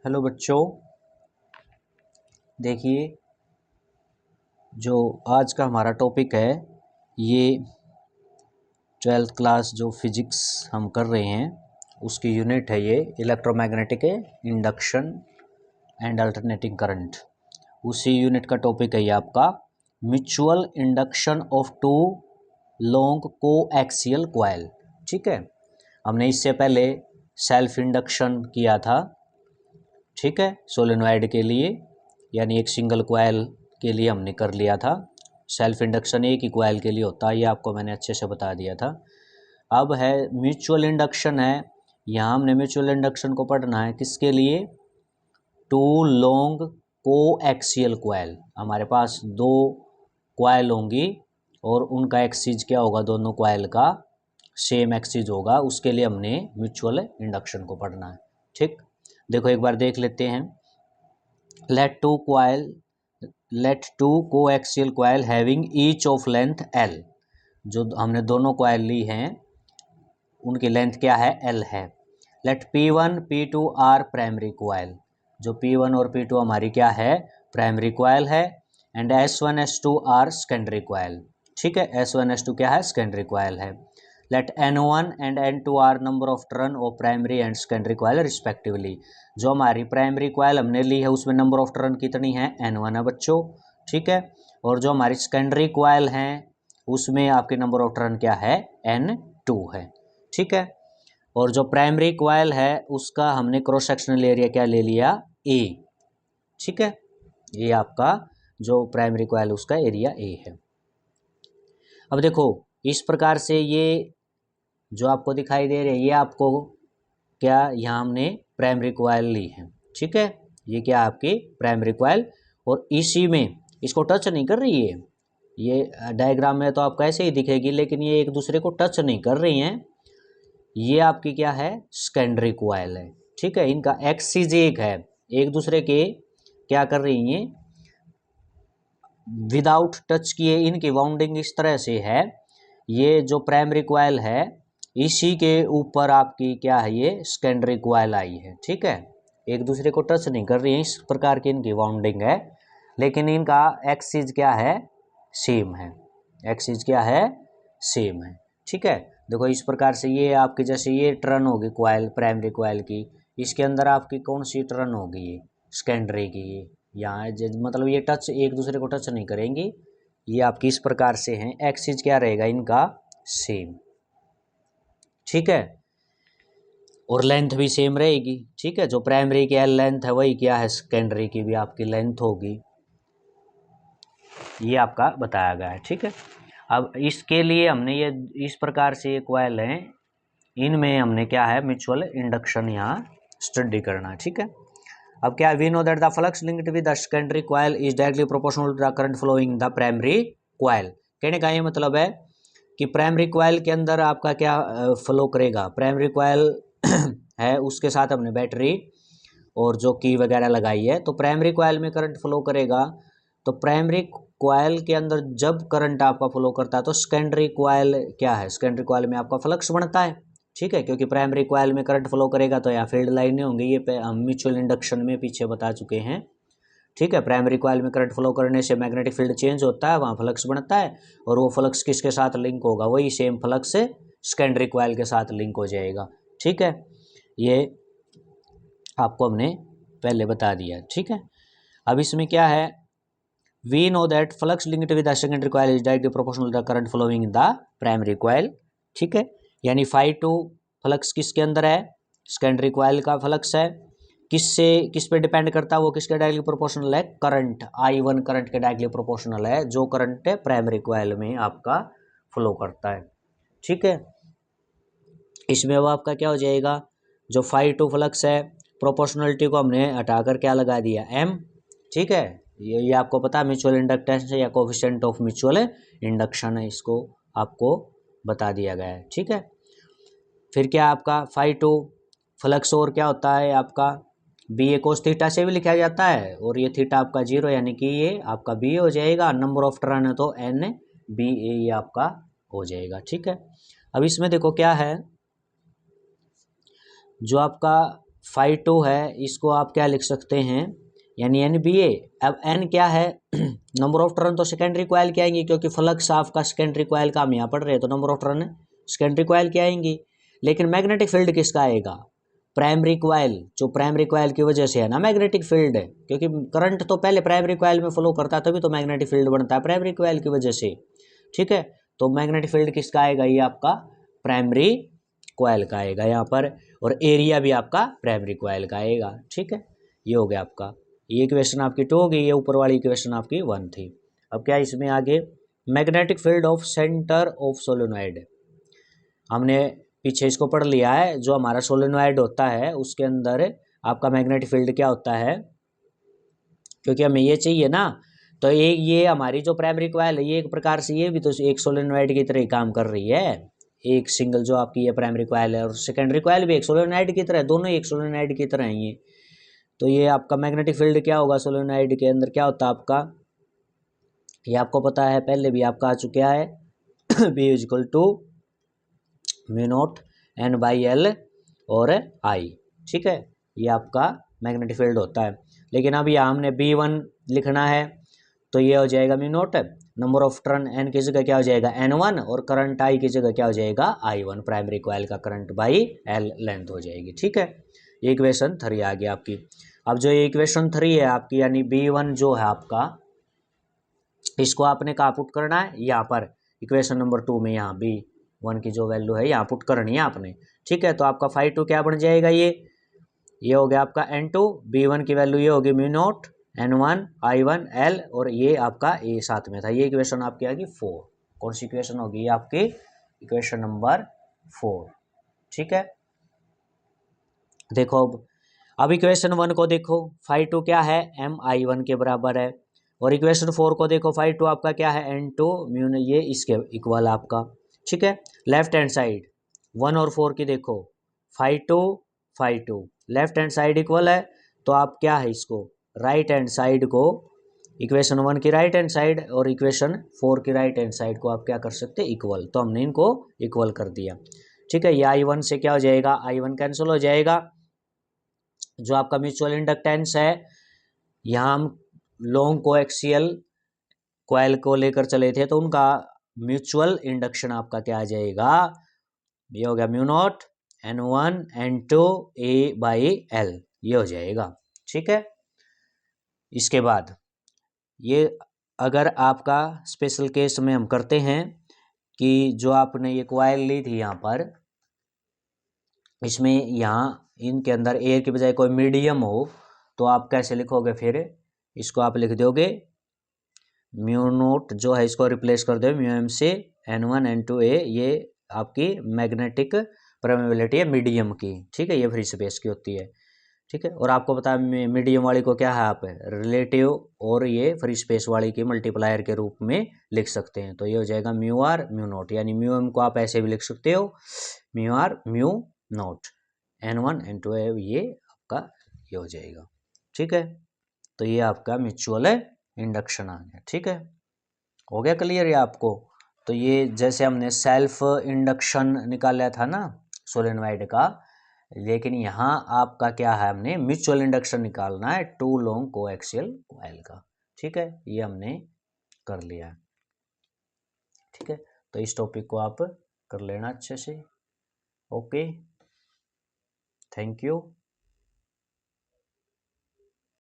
Hello बच्चों, देखिए जो आज का हमारा टॉपिक है ये 12th क्लास जो फिजिक्स हम कर रहे हैं उसकी यूनिट है ये electromagnetic induction and alternating current. उसी यूनिट का टॉपिक है ये आपका mutual induction of two long coaxial coil. ठीक है, हमने इससे पहले सेल्फ इंडक्शन किया था। ठीक है, सोलेनॉइड के लिए यानी एक सिंगल कॉइल के लिए हमने कर लिया था। सेल्फ इंडक्शन एक ही कॉइल के लिए होता है, ये आपको मैंने अच्छे से बता दिया था। अब है म्यूचुअल इंडक्शन है, यहाँ हमने म्यूचुअल इंडक्शन को पढ़ना है किसके लिए, टू लॉन्ग कोएक्सियल कॉइल। हमारे पास दो कॉइल होंगी और उनका एक्सिस क्या होगा, दोनों कॉइल का सेम एक्सिस होगा, उसके लिए हमने म्यूचुअल इंडक्शन को पढ़ना है। ठीक, देखो एक बार देख लेते हैं। Let two coaxial coil having each of length L, जो हमने दोनों कॉइल ली हैं उनकी लेंथ क्या है, L है। Late P1 P2 are primary coil, जो P1 और P2 हमारी क्या है, प्राइमरी कॉइल है। And S1 S2 are secondary coil. ठीक है, S1 S2 क्या है, सेकेंडरी कॉइल है। Let N1 and N2 are number of turn of primary and secondary coil respectively. जो हमारी प्राइमरी कॉइल हमने ली है उसमें नंबर ऑफ टर्न कितनी है, N1 है बच्चों। ठीक है, और जो हमारी सेकेंडरी कॉइल हैं उसमें आपके नंबर ऑफ टर्न क्या है, N2 है। ठीक है, और जो प्राइमरी कॉइल है उसका हमने क्रॉस सेक्शनल एरिया क्या ले लिया, A। ठीक है, ये आपका जो प्राइमरी कॉइल उसका एरिया A है। अब देखो इस प्रकार से ये जो आपको दिखाई दे रहे हैं ये आपको क्या, यहाँ हमने प्राइमरी कॉइल ली है। ठीक है, ये क्या आपकी प्राइमरी कॉइल, और इसी में इसको टच नहीं कर रही है। ये डायग्राम में तो आपको ऐसे ही दिखेगी, लेकिन ये एक दूसरे को टच नहीं कर रही हैं। ये आपकी क्या है, सेकेंडरी कॉइल है। ठीक है, इनका एक्सिस एक है, एक दूसरे के क्या कर रही हैं, विदाउट टच किए इनकी बाउंडिंग इस तरह से है। ये जो प्राइमरी कॉइल है इसी के ऊपर आपकी क्या है, ये सेकेंडरी कॉइल आई है। ठीक है, एक दूसरे को टच नहीं कर रही है, इस प्रकार की इनकी बाउंडिंग है, लेकिन इनका एक्सिस क्या है, सेम है। एक्सिस क्या है, सेम है। ठीक है, देखो इस प्रकार से ये आपकी जैसे ये टर्न होगी कॉइल प्राइमरी कॉइल की, इसके अंदर आपकी कौन सी टर्न होगी, ये सेकेंडरी की। यहाँ मतलब ये टच एक दूसरे को टच नहीं करेंगी, ये आपकी इस प्रकार से हैं, एक्सिस क्या रहेगा इनका, सेम। ठीक है, और लेंथ भी सेम रहेगी। ठीक है, जो प्राइमरी की लेंथ है वही क्या है, सेकेंडरी की भी आपकी लेंथ होगी, ये आपका बताया गया है। ठीक है, अब इसके लिए हमने ये इस प्रकार से ये कॉइल हैं, इनमें हमने क्या है, म्यूचुअल इंडक्शन यहाँ स्टडी करना है। ठीक है, अब क्या, we know that the flux linked with the secondary coil is directly proportional to the current flowing the primary coil. कहने का ये मतलब है कि प्राइमरी कॉइल के अंदर आपका क्या फ्लो करेगा, प्राइमरी कॉइल है उसके साथ हमने बैटरी और जो की वगैरह लगाई है, तो प्राइमरी कॉइल में करंट फ्लो करेगा। तो प्राइमरी कॉइल के अंदर जब करंट आपका फ्लो करता है तो सेकेंडरी कॉइल क्या है, सेकेंडरी कॉइल में आपका फ्लक्स बनता है। ठीक है, क्योंकि प्राइमरी कॉइल में करंट फ्लो करेगा तो यहाँ फील्ड लाइनें होंगी, ये हम म्यूचुअल इंडक्शन में पीछे बता चुके हैं। ठीक है, प्राइमरी कॉइल में करंट फ्लो करने से मैग्नेटिक फील्ड चेंज होता है, वहाँ फ्लक्स बनता है, और वो फ्लक्स किसके साथ लिंक होगा, वही सेम फ्लक्स से सेकेंडरी कॉइल के साथ लिंक हो जाएगा। ठीक है, ये आपको हमने पहले बता दिया। ठीक है, अब इसमें क्या है, we know that flux linked with the secondary coil is directly proportional to the current flowing in the primary coil. ठीक है, यानी φ2 फ्लक्स किसके अंदर है, सेकेंडरी कॉइल का फ्लक्स है, किस पे डिपेंड करता है, वो किसके डायरेक्टली प्रोपोर्शनल है, करंट I1 करंट के डायरेक्टली प्रोपोर्शनल है, जो करंट प्राइमरी कॉइल में आपका फ्लो करता है। ठीक है, इसमें वो आपका क्या हो जाएगा, जो φ2 फ्लक्स है प्रोपोर्शनलिटी को हमने हटाकर क्या लगा दिया, M। ठीक है, ये आपको पता है म्यूचुअल इंडक्टेंस है या कोफिशिएंट ऑफ म्यूचुअल इंडक्शन है, इसको आपको बता दिया गया है। ठीक है, फिर क्या आपका φ2 फ्लक्स और क्या होता है आपका, बी ए कोस थीटा से भी लिखा जाता है, और ये थीटा आपका 0 यानी कि ये आपका बी हो जाएगा, नंबर ऑफ टर्न है तो N बी ए ये आपका हो जाएगा। ठीक है, अब इसमें देखो क्या है, जो आपका φ2 है, इसको आप क्या लिख सकते हैं, यानी NBA। अब N क्या है, नंबर ऑफ टर्न तो सेकेंडरी कॉइल की आएंगी, क्योंकि फ्लक्स आपका सेकेंडरी कॉइल का हम यहाँ पढ़ रहे हैं, तो number of turn secondary coil की आएंगी। लेकिन मैग्नेटिक फील्ड किसका आएगा, प्राइमरी कॉइल, जो प्राइमरी कॉइल की वजह से है ना मैग्नेटिक फील्ड है, क्योंकि करंट तो पहले प्राइमरी कॉइल में फ्लो करता है, तभी तो मैग्नेटिक फील्ड बनता है प्राइमरी कॉइल की वजह से। ठीक है, तो मैग्नेटिक फील्ड किसका आएगा, ये आपका प्राइमरी कॉइल का आएगा यहाँ पर, और एरिया भी आपका प्राइमरी कॉइल का आएगा। ठीक है, ये हो गया आपका, ये इक्वेशन आपकी 2 हो गई, ये ऊपर वाली इक्वेशन आपकी 1 थी। अब क्या इसमें आगे, magnetic field of centre of solenoid, हमने पीछे इसको पढ़ लिया है। जो हमारा सोलेनॉइड होता है उसके अंदर आपका मैग्नेटिक फील्ड क्या होता है, क्योंकि हमें ये चाहिए ना, तो ये हमारी जो प्राइमरी कॉइल है, ये एक प्रकार से ये भी तो एक सोलेनॉइड की तरह ही काम कर रही है। एक सिंगल जो आपकी ये प्राइमरी कॉइल है, और सेकेंडरी कॉइल भी एक सोलेनॉइड की तरह, दोनों एक सोलेनॉइड की तरह हैं ये। तो ये आपका मैग्नेटिक फील्ड क्या होगा सोलेनॉइड के अंदर, क्या होता है आपका, ये आपको पता है, पहले भी आपका आ चुका है, B equal to mu naught N by L और I। ठीक है, ये आपका मैग्नेटिक फील्ड होता है। लेकिन अब यहाँ हमने B1 लिखना है, तो ये हो जाएगा mu naught, number of turn N की जगह क्या हो जाएगा N1, और करंट I की जगह क्या हो जाएगा I1, प्राइमरी कॉइल का करंट बाई L लेंथ हो जाएगी। ठीक है, ये इक्वेशन 3 आ गई आपकी। अब जो ये इक्वेशन 3 है आपकी, यानी B1 जो है आपका, इसको आपने कहाँ पुट करना है, यहाँ पर इक्वेशन नंबर 2 में, यहाँ B1 की जो वैल्यू है यहाँ पुट करनी है आपने। ठीक है, तो आपका φ2 क्या बन जाएगा, ये हो गया आपका N2, B1 की वैल्यू ये होगी mu naught N1 I1 L, और ये आपका ए साथ में था। ये इक्वेशन आपकी आ गई 4। कौन सी इक्वेशन होगी, ये आपकी इक्वेशन नंबर 4। ठीक है, देखो अब इक्वेशन 1 को देखो, φ2 क्या है, MI1 के बराबर है, और इक्वेशन 4 को देखो, φ2 आपका क्या है, N2 म्यू, ये इसके इक्वल आपका। ठीक है, लेफ्ट हैंड साइड 1 और 4 की देखो, φ2 लेफ्ट हैंड साइड इक्वल है, तो आप क्या है इसको राइट हैंड साइड को, इक्वेशन 1 की राइट हैंड साइड और इक्वेशन 4 की राइट हैंड साइड को आप क्या कर सकते हैं, इक्वल, तो हमने इनको इक्वल कर दिया। ठीक है, ये I1 से क्या हो जाएगा, I1 कैंसिल हो जाएगा। जो आपका म्यूचुअल इंडक्टेंस है, यहाँ हम लॉन्ग कोएक्सियल कॉइल को लेकर चले थे, तो उनका म्यूचुअल इंडक्शन आपका क्या आ जाएगा, ये हो गया mu naught N1 N2 A by L, ये हो जाएगा। ठीक है, इसके बाद ये अगर आपका स्पेशल केस में हम करते हैं कि जो आपने ये कॉइल ली थी यहाँ पर, इसमें यहाँ इनके अंदर एयर की बजाय कोई मीडियम हो, तो आप कैसे लिखोगे, फिर इसको आप लिख दोगे म्यू नोट जो है इसको रिप्लेस कर दो म्यू एम से N1 N2 A, ये आपकी मैग्नेटिक परमेबिलिटी है मीडियम की। ठीक है, ये फ्री स्पेस की होती है। ठीक है, और आपको पता है मीडियम वाली को क्या है, आप रिलेटिव और ये फ्री स्पेस वाली की मल्टीप्लायर के रूप में लिख सकते हैं। तो ये हो जाएगा म्यू आर म्यू नोट, यानी म्यू एम को आप ऐसे भी लिख सकते हो mu r mu naught N1 N2 A, ये आपका ये हो जाएगा। ठीक है, तो ये आपका म्यूचुअल इंडक्शन आ गया। ठीक है, हो गया क्लियर ये आपको। तो ये जैसे हमने सेल्फ इंडक्शन निकाला था ना सोलेनॉइड का, लेकिन यहाँ आपका क्या है, हमने म्यूचुअल इंडक्शन निकालना है 2 लॉन्ग कोएक्सियल कॉइल का। ठीक है, ये हमने कर लिया। ठीक है, तो इस टॉपिक को आप कर लेना अच्छे से। Okay, thank you.